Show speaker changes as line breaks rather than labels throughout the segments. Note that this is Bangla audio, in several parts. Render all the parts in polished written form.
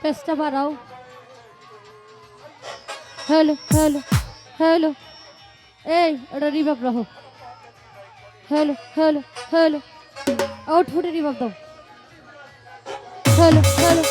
পেস্টা বাড়াও। হ্যালো হ্যালো হ্যালো, এই ওটা রিভাব রাখো। হ্যালো হ্যালো হ্যালো, আউটপুটে রিভাব দাও। হ্যালো হ্যালো,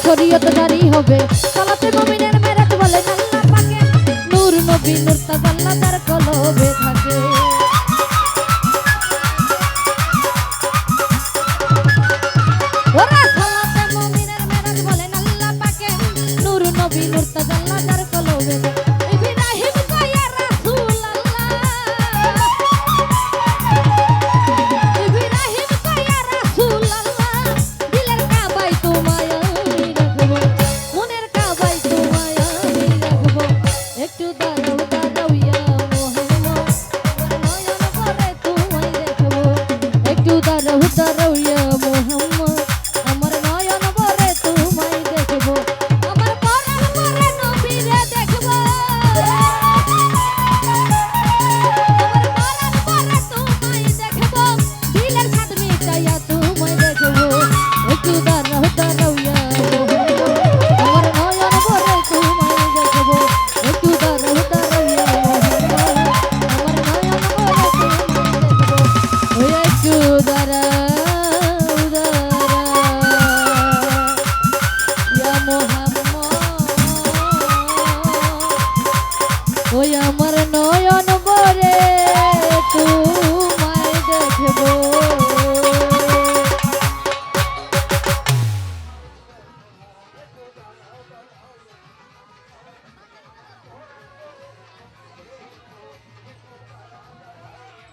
শরীয়ত জারি হবে। সালাতে মুমিনের মেরাজ বলে আল্লাহ পাকে, নূর নবী নূর তাজ আল্লাহ তার কলবে থাকে। ওরা সালাতে মুমিনের মেরাজ বলে আল্লাহ পাকে, নূর নবী নূর তাজ আল্লাহ তার কলবে থাকে। ইব্রাহিম কয়া রাসূলুল্লাহ, ইব্রাহিম কয়া রাসূলুল্লাহ, দিলের কাবায় তোমায় একটু দাঁড়াও দাঁড়াও ইয়া মোহাম্মদ, নয়ন ভরে তোমায় দেখবো। একটু দাঁড়াও দাঁড়াও ইয়া মোহাম্মদ, আমার নয়ন ভরে তোমায় দেখবো। আমার পরাণ ভরে নবীরে দেখবো, আমার পরাণ ভরে তোমায় দেখবো, দিলের স্বাদ মিটাইয়া তোমায় দেখবো। একটু দাঁড়াও দাঁড়াও ইয়া মোহাম্মদ, আমার নয়ন ভরে তোমায় দেখবো। একটু দাঁড়াও দাঁড়াও ইয়া মোহাম্মদ, আমার নয়ন ভরে তোমায় দেখবো। ওই একটু দাঁড়াও দাঁড়াও ইয়া মোহাম্মদ, ওই আমার নয়ন ভরে তোমায় দেখবো।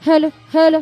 Hello hello